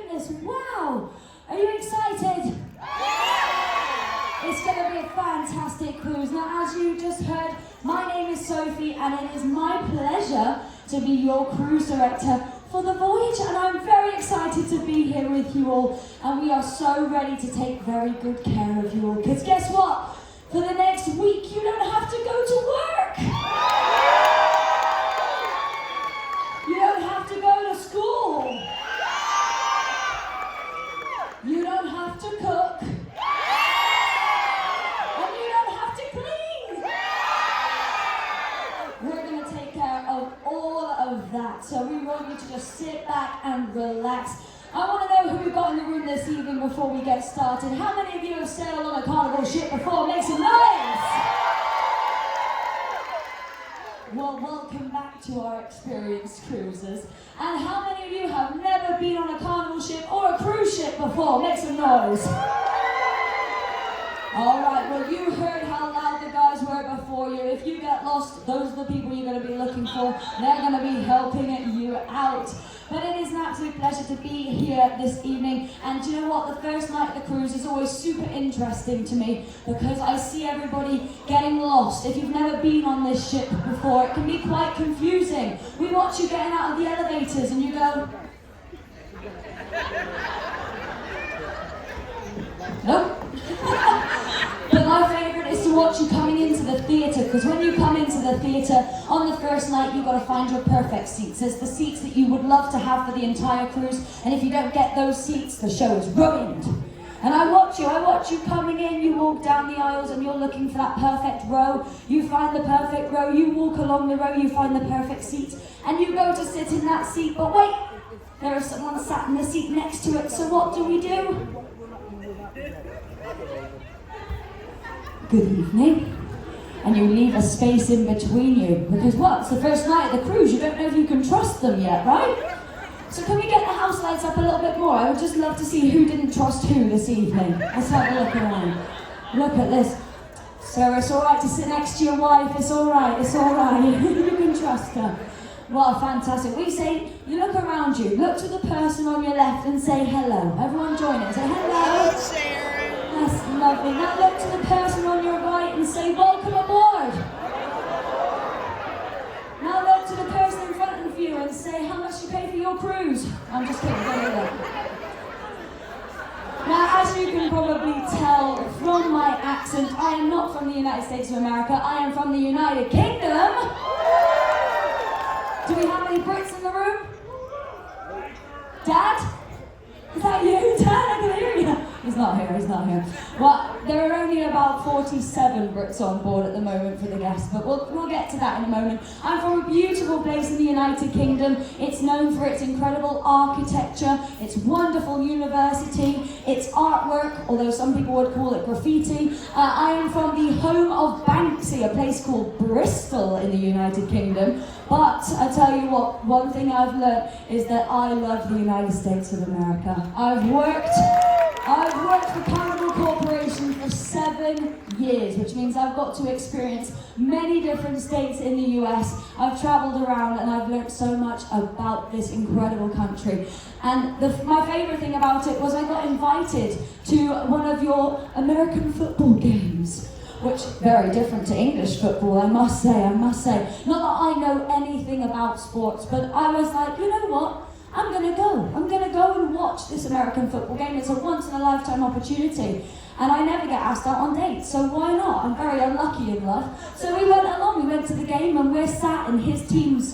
goodness, wow! Are you excited? It's going to be a fantastic cruise. Now, as you just heard, my name is Sophie, and it is my pleasure to be your cruise director for the voyage, and I'm very excited to be here with you all, and we are so ready to take very good care of you all, because guess what? For the next week, you don't have to go to work. You don't have to go to school. You don't have to cook. And you don't have to clean. We're going to take care of all of that. So we want you to just sit back and relax. I want to know who we've got in the room this evening before we get started. How many of you have sailed on a Carnival ship before? Make some noise! Well, welcome back to our experienced cruisers. And how many of you have never been on a Carnival ship or a cruise ship before? Make some noise. All right, well, you heard how loud the guys were before you. If you get lost, those are the people you're going to be looking for. They're going to be helping you out. But it is an absolute pleasure to be here this evening. And do you know what? The first night of the cruise is always super interesting to me because I see everybody getting lost. If you've never been on this ship before, it can be quite confusing. We watch you getting out of the elevators and you go... Nope. But my favourite is to watch you coming into the theatre, because when you come into the theatre on the first night, you've got to find your perfect seats. There's the seats that you would love to have for the entire cruise, and if you don't get those seats, the show is ruined. And I watch you coming in, you walk down the aisles and you're looking for that perfect row. You find the perfect row, you walk along the row, you find the perfect seat, and you go to sit in that seat, but wait, there is someone sat in the seat next to it, so what do? Good evening. And you leave a space in between you, because what? It's the first night of the cruise, you don't know if you can trust them yet, right? So can we get the house lights up a little bit more? I would just love to see who didn't trust who this evening. Let's have a look around. Look at this. Sir, it's alright to sit next to your wife, it's alright. You can trust her. Well, fantastic. We say, you look around you, look to the person on your left and say hello. Everyone join it, say hello. Hello, Sharon. That's lovely. Now look to the person on your right and say, welcome aboard. Now look to the person in front of you and say, how much you pay for your cruise? I'm just kidding, don't look. Now, as you can probably tell from my accent, I am not from the United States of America, I am from the United Kingdom. Do we have any Brits in the room? Dad? Is that you? Dad, I can hear you. He's not here. Well, there are only about 47 Brits on board at the moment for the guests, but we'll get to that in a moment. I'm from a beautiful place in the United Kingdom. It's known for its incredible architecture, its wonderful university, its artwork, although some people would call it graffiti. I am from the home of Banksy, a place called Bristol in the United Kingdom. But I tell you what, one thing I've learned is that I love the United States of America. I've worked for Carnival Corporation for 7 years, which means I've got to experience many different states in the US. I've traveled around and I've learned so much about this incredible country. And my favorite thing about it was I got invited to one of your American football games, which very different to English football, I must say. Not that I know anything about sports, but I was like, you know what? I'm gonna go and watch this American football game. It's a once-in-a-lifetime opportunity. And I never get asked out on dates, so why not? I'm very unlucky in life. So we went along, we went to the game, and we're sat in his team's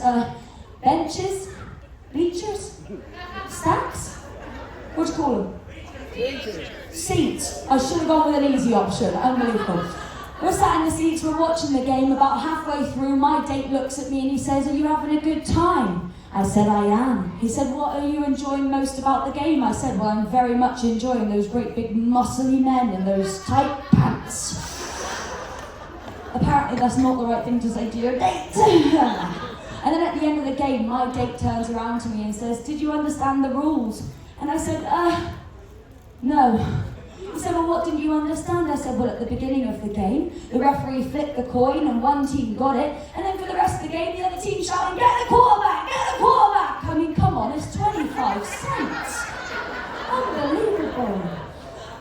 benches, bleachers, stacks? What do you call them? Seats. I should have gone with an easy option, unbelievable. We're sat in the seats, we're watching the game. About halfway through, my date looks at me and he says, are you having a good time? I said, I am. He said, what are you enjoying most about the game? I said, well, I'm very much enjoying those great big muscly men in those tight pants. Apparently that's not the right thing to say to your date. And then at the end of the game, my date turns around to me and says, did you understand the rules? And I said, no. He said, well, what didn't you understand? I said, well, at the beginning of the game, the referee flipped the coin and one team got it, and then for the rest of the game, the other team shouting, get the quarterback, get the quarterback! I mean, come on, it's 25 cents. Unbelievable.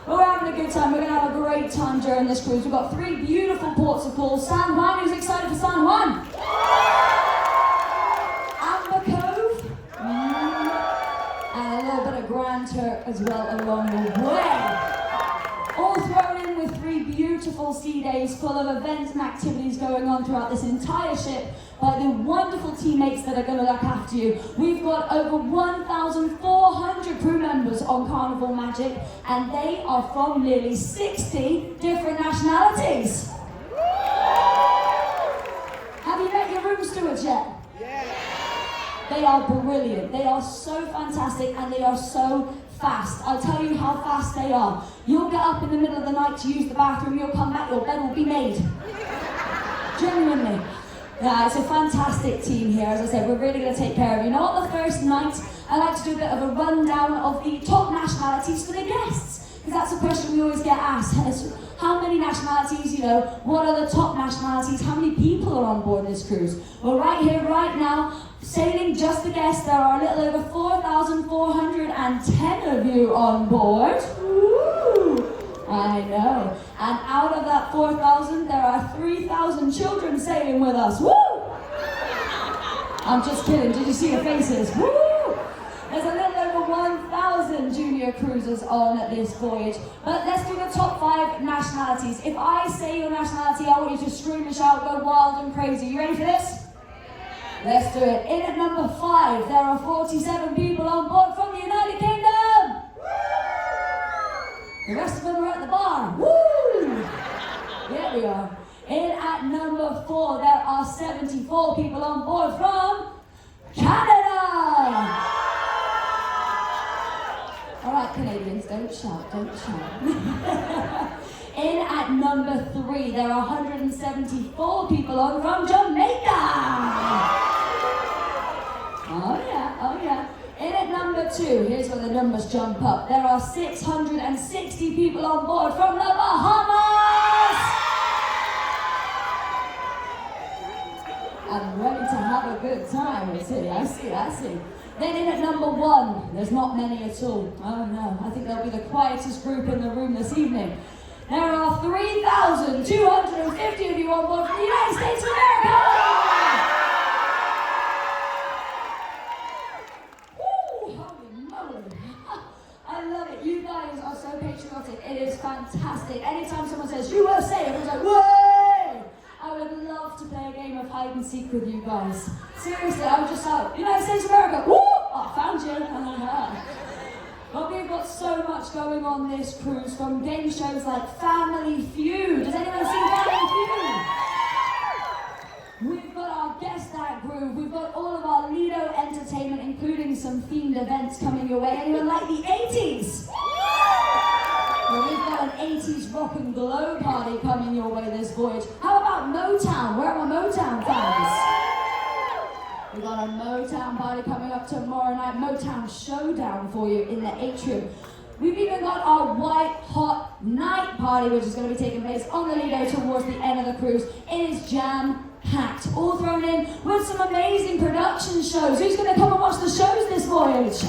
We're having a good time. We're going to have a great time during this cruise. We've got 3 beautiful ports of call. San Juan, who's excited for San Juan? Amber Cove. And a little bit of Grand Turk as well along the way. All thrown in with 3 beautiful sea days full of events and activities going on throughout this entire ship by the wonderful teammates that are going to look after you. We've got over 1,400 crew members on Carnival Magic, and they are from nearly 60 different nationalities. Have you met your room stewards yet? They are brilliant. They are so fantastic, and they are so fast. I'll tell you how fast they are. You'll get up in the middle of the night to use the bathroom, you'll come back, your bed will be made. Genuinely. Yeah, it's a fantastic team here. As I said, we're really going to take care of you. Now, on the first night, I like to do a bit of a rundown of the top nationalities for the guests, because that's a question we always get asked. It's how many nationalities, what are the top nationalities, how many people are on board this cruise? Well, right here, right now, sailing just the guests, there are a little over 4,410 of you on board. Ooh, I know. And out of that 4,000, there are 3,000 children sailing with us. Woo! I'm just kidding. Did you see your faces? Woo! There's a little over 1,000 junior cruisers on this voyage. But let's do the top 5 nationalities. If I say your nationality, I want you to scream and shout, go wild and crazy. You ready for this? Let's do it. In at number 5, there are 47 people on board from the United Kingdom. The rest of them are at the bar. Woo! Here we are. In at number 4, there are 74 people on board from Canada. All right, Canadians, don't shout, don't shout. In at number 3, there are 174 people on from Jamaica. Oh yeah. In at number 2, here's where the numbers jump up. There are 660 people on board from the Bahamas. I'm ready to have a good time. I see. Then in at number 1, there's not many at all. Oh no, I think they'll be the quietest group in the room this evening. There are 3,250 of you on board from the United States of America! Woo! Holy moly! I love it. You guys are so patriotic. It is fantastic. Anytime someone says USA, everyone's like, whoa! I would love to play a game of hide and seek with you guys. Seriously, I would just shout, United States of America! Woo! Oh, found you! But we've got so much going on this cruise, from game shows like Family Feud. Has anyone seen Family Feud? We've got our Guess That Groove. We've got all of our Lido entertainment, including some themed events coming your way. Anyone like the 80s? Well, we've got an 80s rock and glow party coming your way this voyage. How about Motown? Where are my Motown fans? We've got a Motown party coming up tomorrow night, Motown Showdown for you in the atrium. We've even got our White Hot Night party, which is going to be taking place on the Lido towards the end of the cruise. It is jam-packed, all thrown in with some amazing production shows. Who's going to come and watch the shows this voyage?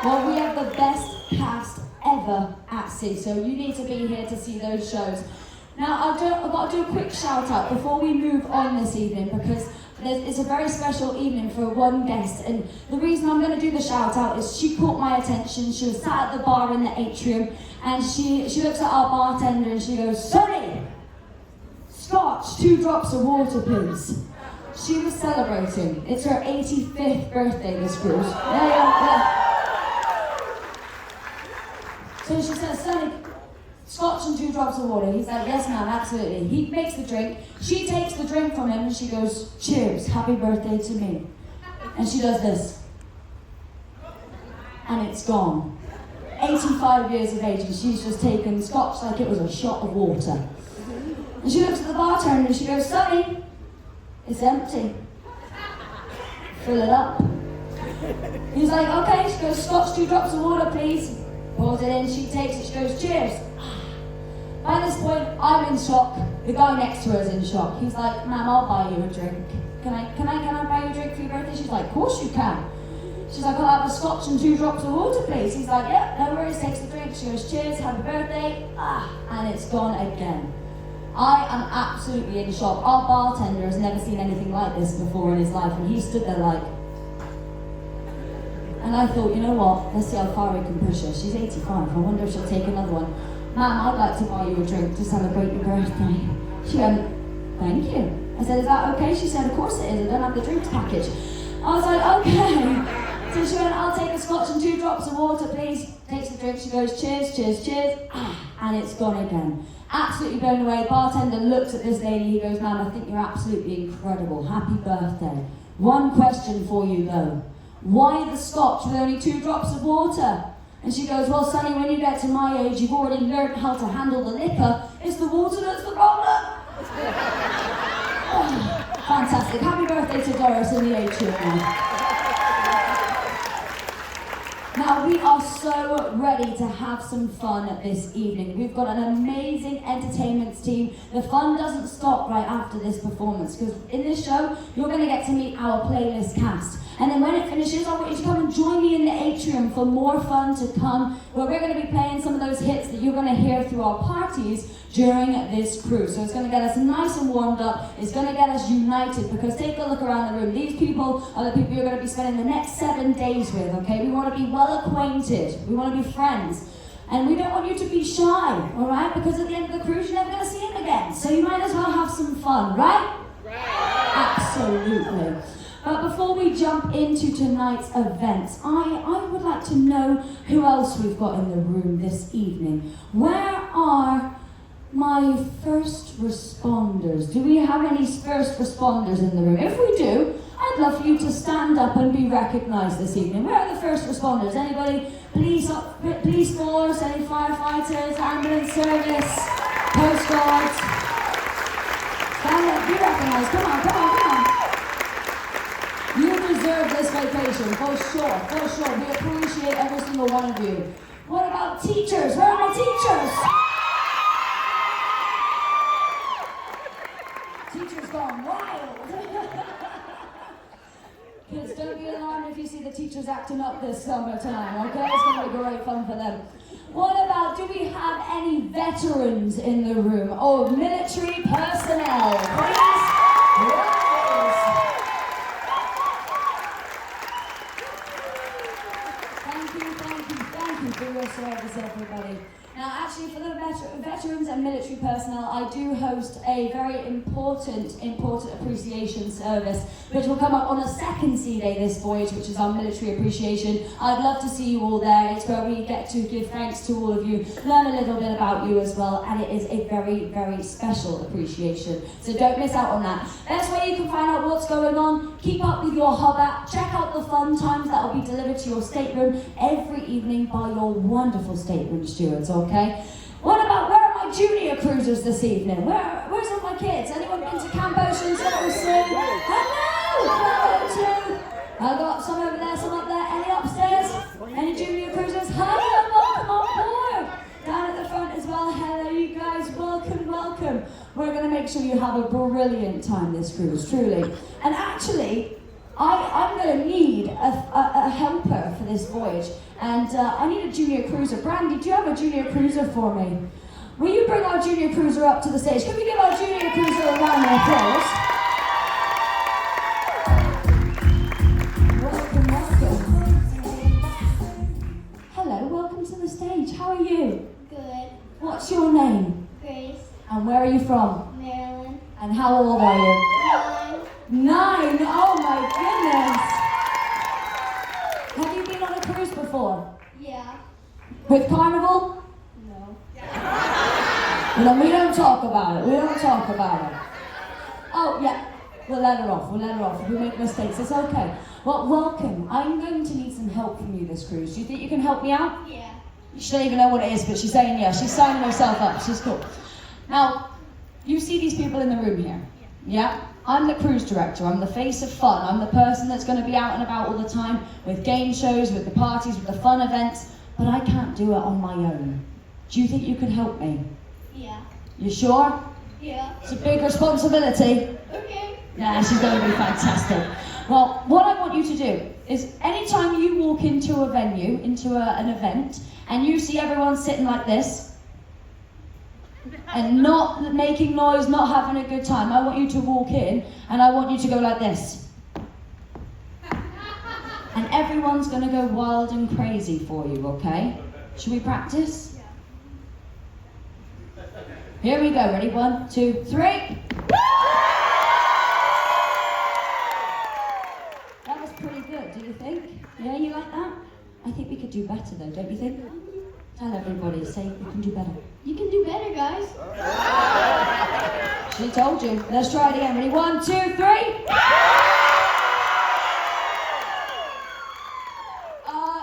Well, we have the best cast ever at sea, so you need to be here to see those shows. Now, I've got to do a quick shout out before we move on this evening, because it's a very special evening for one guest, and the reason I'm going to do the shout out is she caught my attention. She was sat at the bar in the atrium, and she looks at our bartender and she goes, "Sonny, scotch, 2 drops of water please." She was celebrating. It's her 85th birthday this cruise. Yeah. So she says, "Sonny, scotch and 2 drops of water." He's like, "Yes, ma'am, absolutely." He makes the drink. She takes the drink from him and she goes, "Cheers, happy birthday to me." And she does this. And it's gone. 85 years of age, and she's just taken scotch like it was a shot of water. And she looks at the bartender and she goes, "Sonny, it's empty. Fill it up." He's like, "Okay." She goes, "Scotch, 2 drops of water, please." Pours it in, she takes it, she goes, "Cheers." By this point, I'm in shock. The guy next to her is in shock. He's like, "Ma'am, I'll buy you a drink. Can I buy you a drink for your birthday?" She's like, "Of course you can." She's like, I'll have a scotch and 2 drops of water, please. He's like, yeah, no worries, takes the drink. She goes, cheers, happy birthday. And it's gone again. I am absolutely in shock. Our bartender has never seen anything like this before in his life, and he stood there like... And I thought, you know what, let's see how far we can push her. She's 85, I wonder if she'll take another one. Ma'am, I'd like to buy you a drink to celebrate your birthday. She went, thank you. I said, is that okay? She said, of course it is, I don't have the drinks package. I was like, okay. So she went, I'll take a scotch and 2 drops of water, please. Takes the drink, she goes, cheers, cheers, cheers. And it's gone again. Absolutely blown away. Bartender looks at this lady, he goes, ma'am, I think you're absolutely incredible. Happy birthday. One question for you though. Why the scotch with only 2 drops of water? And she goes, well, Sonny, when you get to my age, you've already learned how to handle the liquor. It's the water that's the problem. Fantastic. Happy birthday to Doris in the atrium now. Now, we are so ready to have some fun this evening. We've got an amazing entertainment team. The fun doesn't stop right after this performance, because in this show, you're going to get to meet our playlist cast. And then when it finishes, I want you to come and join me in the atrium for more fun to come, where we're going to be playing some of those hits that you're going to hear through our parties during this cruise. So it's going to get us nice and warmed up. It's going to get us united, because take a look around the room. These people are the people you're going to be spending the next 7 days with, okay? We want to be well acquainted. We want to be friends. And we don't want you to be shy, all right? Because at the end of the cruise, you're never going to see him again. So you might as well have some fun, right? Right. Absolutely. But before we jump into tonight's events, I would like to know who else we've got in the room this evening. Where are my first responders? Do we have any first responders in the room? If we do, I'd love for you to stand up and be recognised this evening. Where are the first responders? Anybody? Police force, any firefighters, ambulance service, coast guards? Stand up, be recognised. Come on, come on, come on. You deserve this vacation, for sure, for sure. We appreciate every single one of you. What about teachers? Where are my teachers? Teachers gone wild. Kids, don't be alarmed if you see the teachers acting up this summertime, okay? It's going to be great fun for them. What about, do we have any veterans in the room? Oh, military personnel, please rise. Thank you for your service, everybody. Now, actually, for the veterans and military personnel, I do host a very important appreciation service, which will come up on the second sea day this voyage, which is our military appreciation. I'd love to see you all there. It's where we get to give thanks to all of you, learn a little bit about you as well, and it is a very, very special appreciation. So don't miss out on that. That's where you can find out what's going on. Keep up with your hub app. Check out the fun times that will be delivered to your stateroom every evening by your wonderful stateroom stewards, okay? What about, where are my junior cruisers this evening? Where's all my kids? Anyone been to Camp Ocean? Hello! Hello too! I got some over there, some up there. Any upstairs? Any junior cruisers? Hello, welcome on board! Down at the front as well. Hello, you guys. Welcome, welcome. We're going to make sure you have a brilliant time this cruise, truly. And actually, I'm going to need a helper for this voyage, and I need a junior cruiser. Brandy, do you have a junior cruiser for me? Will you bring our junior cruiser up to the stage? Can we give our junior cruiser a round of applause? Welcome, welcome. Hello, welcome to the stage. How are you? Good. What's your name? Grace. And where are you from? Maryland. And how old are you? 9. Oh my goodness! Have you been on a cruise before? Yeah. With Carnival? No. No, we don't talk about it. We don't talk about it. Oh yeah, we'll let her off. We'll let her off. If we make mistakes, it's okay. Well, welcome. I'm going to need some help from you this cruise. Do you think you can help me out? Yeah. She doesn't even know what it is, but she's saying yes. She's signing herself up. She's cool. Now, you see these people in the room here? Yeah? I'm the cruise director. I'm the face of fun. I'm the person that's going to be out and about all the time with game shows, with the parties, with the fun events, but I can't do it on my own. Do you think you can help me? Yeah. You sure? Yeah. It's a big responsibility. Okay. Yeah, she's going to be fantastic. Well, what I want you to do is anytime you walk into a venue, into an event, and you see everyone sitting like this, and not making noise, not having a good time, I want you to walk in, and I want you to go like this. And everyone's going to go wild and crazy for you, okay? Should we practice? Here we go, ready? 1, 2, 3. That was pretty good, do you think? Yeah, you like that? I think we could do better though, don't you think? Tell everybody, say we can do better. You can do better, guys. She told you. Let's try it again. Ready? 1, 2, 3.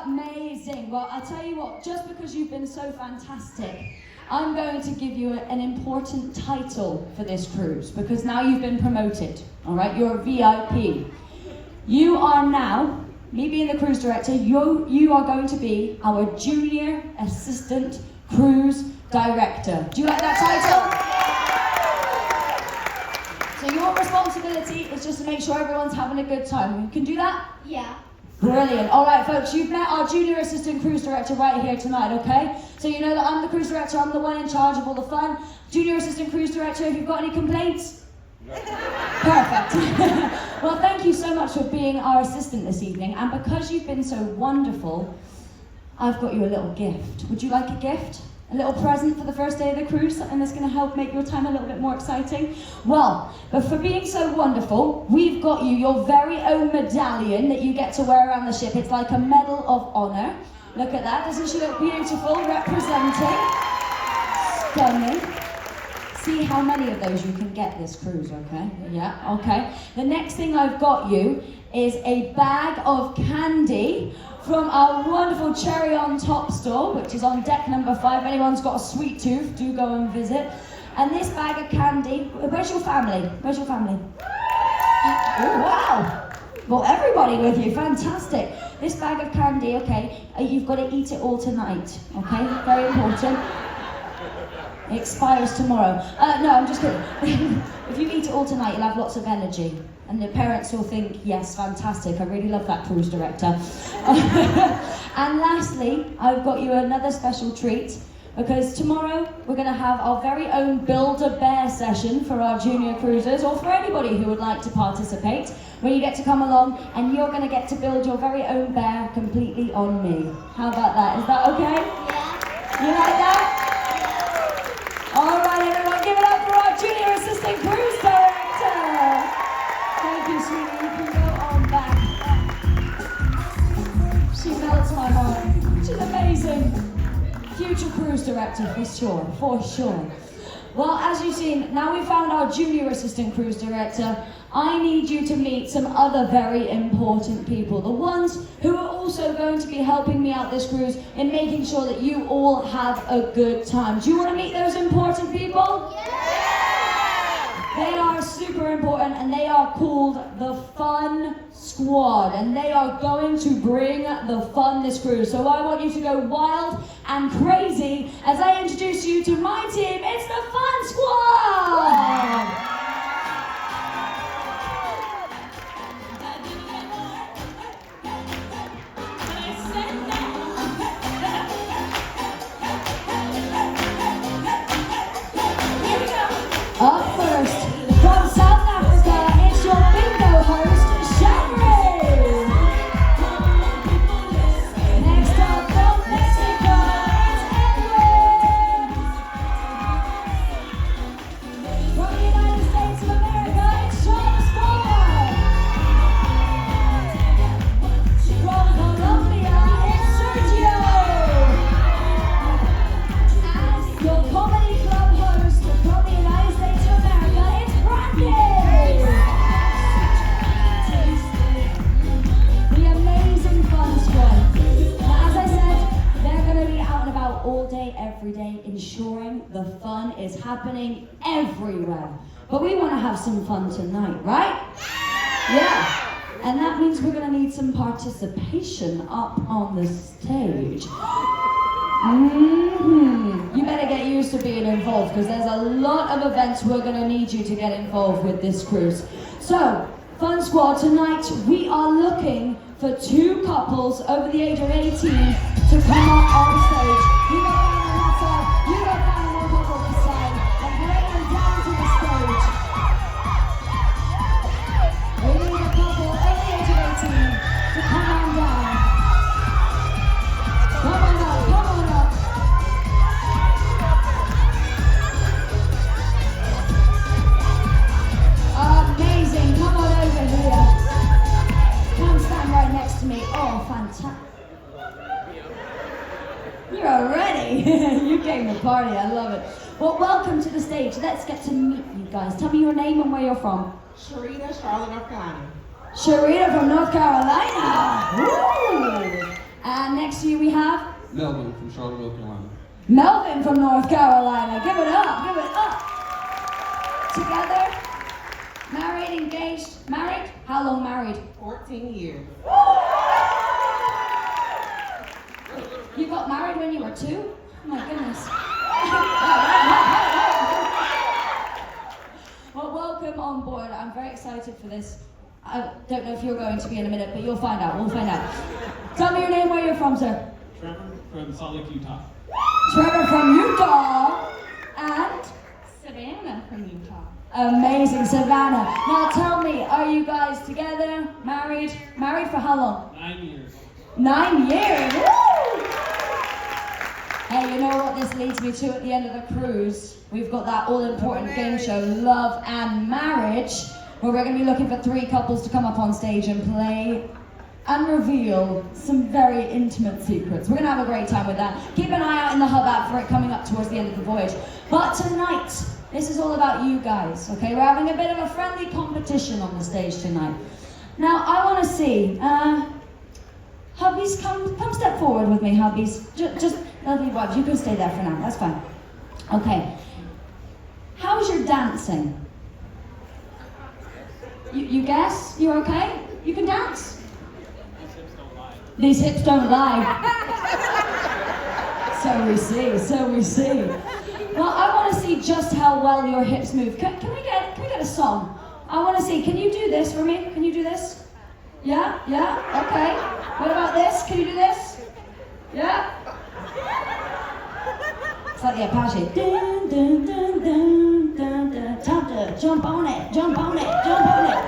Amazing. Well, I'll tell you what, just because you've been so fantastic, I'm going to give you an important title for this cruise, because now you've been promoted, all right? You're a VIP. You are now, me being the cruise director, you are going to be our Junior Assistant Cruise Director. Do you like that title? So your responsibility is just to make sure everyone's having a good time. You can do that? Yeah. Brilliant. All right, folks, you've met our Junior Assistant Cruise Director right here tonight, okay? So you know that I'm the Cruise Director, I'm the one in charge of all the fun. Junior Assistant Cruise Director, if you've got any complaints? No. Perfect. Well, thank you so much for being our assistant this evening, and because you've been so wonderful, I've got you a little gift. Would you like a gift? A little present for the first day of the cruise, something that's going to help make your time a little bit more exciting? Well, but for being so wonderful, we've got you your very own medallion that you get to wear around the ship. It's like a medal of honor. Look at that. Doesn't she look beautiful, representing? Stunning. See how many of those you can get this cruise, okay? Yeah, okay. The next thing I've got you is a bag of candy from our wonderful Cherry on Top store, which is on deck number 5. If anyone's got a sweet tooth, do go and visit. And this bag of candy, where's your family? Where's your family? Oh, wow. Well, everybody with you, fantastic. This bag of candy, okay, you've got to eat it all tonight, okay? Very important. It expires tomorrow. No, I'm just kidding. If you eat it all tonight, you'll have lots of energy. And the parents will think, yes, fantastic, I really love that cruise director. And lastly, I've got you another special treat, because tomorrow we're going to have our very own Build-A-Bear session for our junior cruisers, or for anybody who would like to participate, where you get to come along and you're going to get to build your very own bear completely on me. How about that? Is that okay? Yeah. You like that? All right, everyone, give it up for our Junior Assistant Cruise Director. Thank you, sweetie. You can go on back. She melts my heart. She's amazing. Future Cruise Director, for sure, for sure. Well, as you've seen, now we've found our Junior Assistant Cruise Director, I need you to meet some other very important people, the ones who are also going to be helping me out this cruise in making sure that you all have a good time. Do you want to meet those important people? Yeah! They are super important, and they are called the Fun Squad, and they are going to bring the fun this cruise. So I want you to go wild and crazy as I introduce you to my team. It's the Fun Squad! Up first, from South Africa, it's your bingo host, Sharon. Next up, from Mexico, it's Edwin. From the United States of America, it's Sharon. From Colombia, it's Sergio. And your comedy club host from the United States of America, it's Brandy. The amazing Fun Squad. Now, as I said, they're going to be out and about all day, every day, ensuring the fun is happening everywhere. But we want to have some fun tonight, right? Yeah. And that means we're going to need some participation up on the stage. You better get used to being involved, because there's a lot of events we're going to need you to get involved with this cruise. So, Fun Squad, tonight we are looking for 2 couples over the age of 18 to come up on stage. You go down on that side, you go down on this side, and bring them down to the stage. We need a couple over the age of 18 to come on down. Come on up, come on up. Amazing, come on over here. Come stand right next to me. Oh, fantastic. You're ready. You came to party, I love it. Well, welcome to the stage. Let's get to meet you guys. Tell me your name and where you're from. Sharon, Charlotte, North Carolina. Sharon from North Carolina. Woo! And next to you we have Melvin from Charlotte, North Carolina. Melvin from North Carolina. Give it up, give it up. Together, married, engaged, married? How long married? 14 years. You got married when you were 2? Oh my goodness. Well, welcome on board. I'm very excited for this. I don't know if you're going to be in a minute, but you'll find out. We'll find out. Tell me your name, where you're from, sir. Trevor from Salt Lake, Utah. Trevor from Utah. And Savannah from Utah. amazing, Savannah. Now tell me, are you guys together, married? Married for how long? 9 years. 9 years. Woo! Hey, you know what this leads me to at the end of the cruise? We've got that all-important game show, Love and Marriage, where we're going to be looking for 3 couples to come up on stage and play and reveal some very intimate secrets. We're going to have a great time with that. Keep an eye out in the Hub app for it coming up towards the end of the voyage. But tonight, this is all about you guys, okay? We're having a bit of a friendly competition on the stage tonight. Now, I want to see, hubbies, come step forward with me, hubbies. Just lovely wives, you can stay there for now, that's fine. Okay. How's your dancing? You guess? You're okay? You can dance? These hips don't lie. So we see, so we see. Well, I want to see just how well your hips move. Can we get a song? I want to see, can you do this for me? Can you do this? Yeah? Yeah? Okay. What about this? Can you do this? Yeah? It's like the Apache. Dun, dun, dun, dun, dun, dun. Time to jump on it, jump on it, jump on it.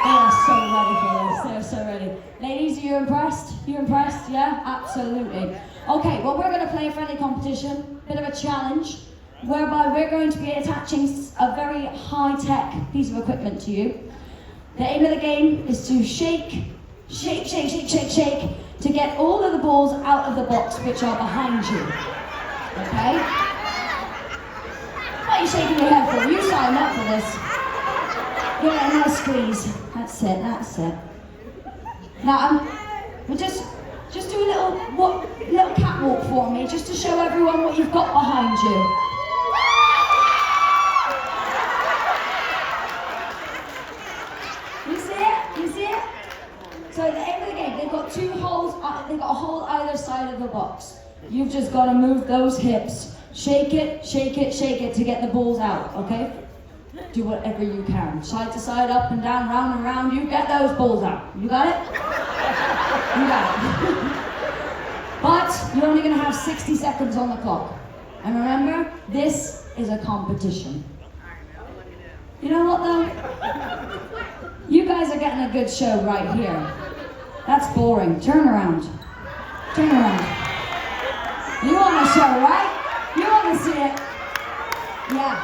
They are so ready for this. They're so ready. Ladies, are you impressed? You impressed? Yeah? Absolutely. Okay, well, we're going to play a friendly competition, bit of a challenge, whereby we're going to be attaching a very high-tech piece of equipment to you. The aim of the game is to shake, shake, shake, shake, shake, shake, to get all of the balls out of the box which are behind you. Okay? What are you shaking your head for? You signed up for this. Give it a nice squeeze. That's it, that's it. Now, we'll just do a little catwalk for me, just to show everyone what you've got behind you. You see it? You see it? So at the end of the game, they've got 2 holes, they've got a hole either side of the box. You've just got to move those hips. Shake it, shake it, shake it to get the balls out, okay? Do whatever you can. Side to side, up and down, round and round. You get those balls out. You got it? You got it. But you're only going to have 60 seconds on the clock. And remember, this is a competition. You know what though? You guys are getting a good show right here. That's boring. Turn around. Turn around. You want a show, right? You want to see it? Yeah.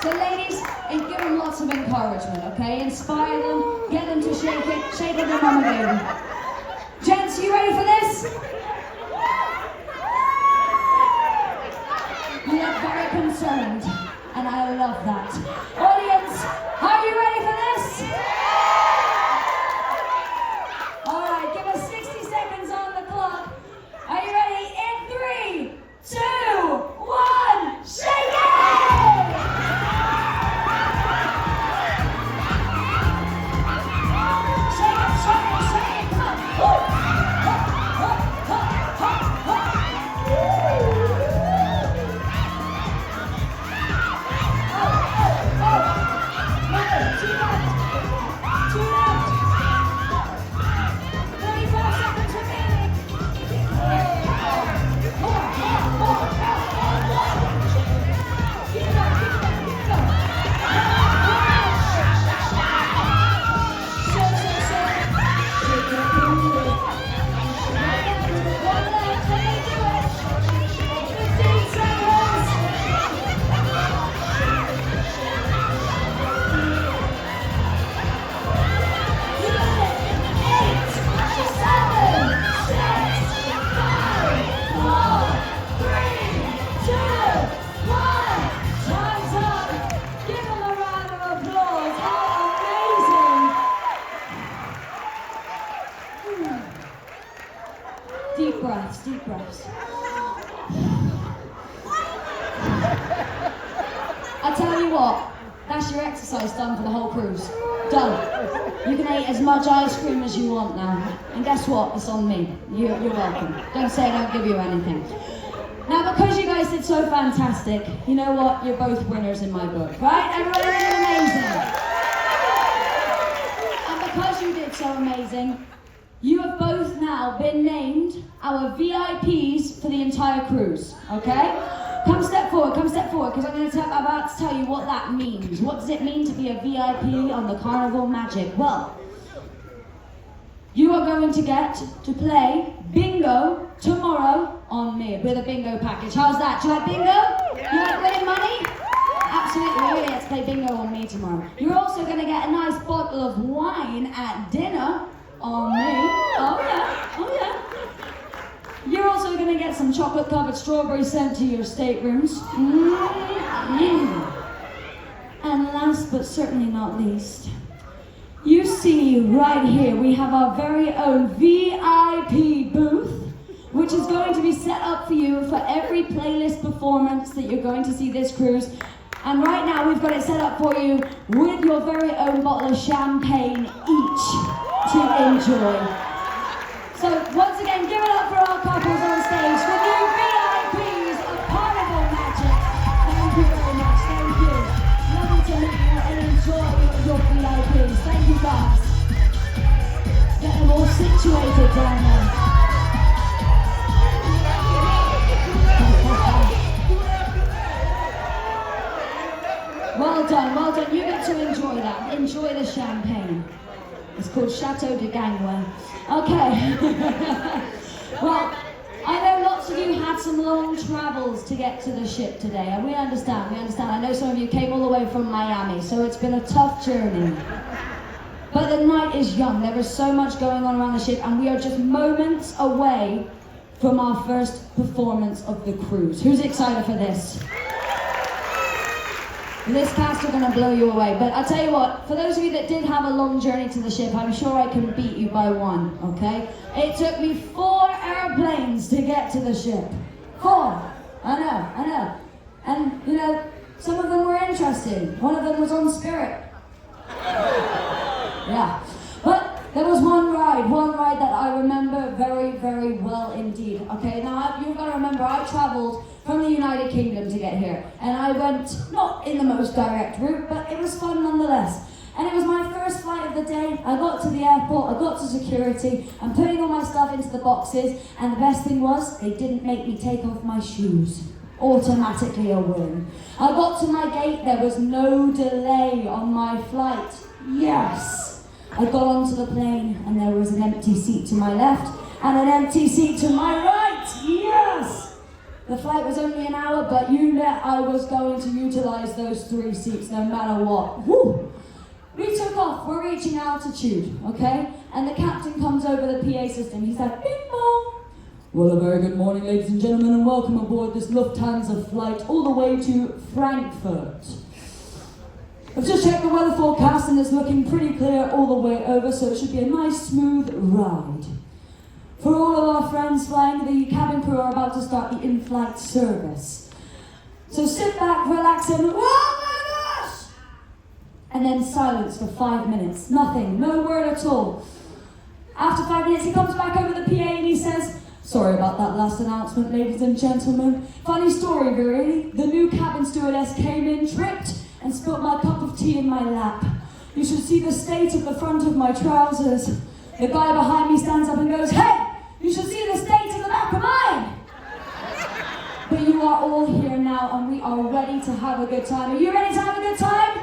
So ladies, give them lots of encouragement, okay? Inspire them, get them to shake it like their mama baby. Gents, you ready for this? You look very concerned, and I love that. Audience, are you ready for this? All right, give us 60 seconds on the clock. Are you ready? In 3, 2, 1, shake it! breaths, deep breaths. I tell you what, that's your exercise done for the whole cruise. Done. You can eat as much ice cream as you want now. And guess what? It's on me. You're welcome. Don't say I don't give you anything. Now, because you guys did so fantastic, you know what? You're both winners in my book, right? Everybody did amazing. And because you did so amazing, you have both now been named our VIPs for the entire cruise, okay? Come step forward, because I'm about to tell you what that means. What does it mean to be a VIP on the Carnival Magic? Well, you are going to get to play bingo tomorrow on me with a bingo package. How's that? Do you like bingo? You like winning money? Absolutely, you're going to get to play bingo on me tomorrow. You're also going to get a nice bottle of wine at dinner on me. Oh yeah, oh yeah. You're also going to get some chocolate-covered strawberries sent to your staterooms. And last but certainly not least, you see right here, we have our very own VIP booth, which is going to be set up for you for every playlist performance that you're going to see this cruise. And right now we've got it set up for you with your very own bottle of champagne each to enjoy. So once again, give it up for our couples on stage, the new VIPs of Carnival Magic. Thank you very much, thank you. Lovely to meet you and enjoy your VIPs. Thank you guys. Get them all situated down there. Well done, well done. You get to enjoy that. Enjoy the champagne. It's called Chateau de Gangway. Okay. Well, I know lots of you had some long travels to get to the ship today, and we understand. I know some of you came all the way from Miami, so it's been a tough journey. But the night is young. There is so much going on around the ship, and we are just moments away from our first performance of the cruise. Who's excited for this? This cast are going to blow you away. But I'll tell you what, for those of you that did have a long journey to the ship, I'm sure I can beat you by one, okay? It took me 4 airplanes to get to the ship. 4. I know. And, you know, some of them were interesting. One of them was on Spirit. Yeah. But there was one ride that I remember very, very well indeed. Okay, now you've got to remember, I traveled from the United Kingdom to get here. And I went, not in the most direct route, but it was fun nonetheless. And it was my first flight of the day. I got to the airport, I got to security, I'm putting all my stuff into the boxes, and the best thing was, they didn't make me take off my shoes. Automatically a win. I got to my gate, there was no delay on my flight. Yes! I got onto the plane, and there was an empty seat to my left, and an empty seat to my right. Yes! The flight was only an hour, but you bet I was going to utilize those 3 seats no matter what. Woo! We took off, we're reaching altitude, okay? And the captain comes over the PA system, he's like, bing bong! Well, a very good morning, ladies and gentlemen, and welcome aboard this Lufthansa flight all the way to Frankfurt. I've just checked the weather forecast and it's looking pretty clear all the way over, so it should be a nice, smooth ride. For all of our friends flying, the cabin crew are about to start the in-flight service. So sit back, relax, and oh my gosh! And then silence for 5 minutes. Nothing, no word at all. After 5 minutes, he comes back over the PA and he says, sorry about that last announcement, ladies and gentlemen. Funny story, really. The new cabin stewardess came in, tripped, and spilt my cup of tea in my lap. You should see the state of the front of my trousers. The guy behind me stands up and goes, hey! You should see the state of the back of mine! But you are all here now and we are ready to have a good time. Are you ready to have a good time?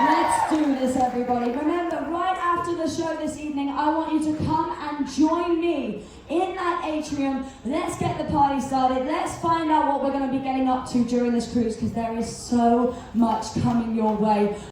Let's do this, everybody. Remember, right after the show this evening, I want you to come and join me in that atrium. Let's get the party started. Let's find out what we're going to be getting up to during this cruise, because there is so much coming your way.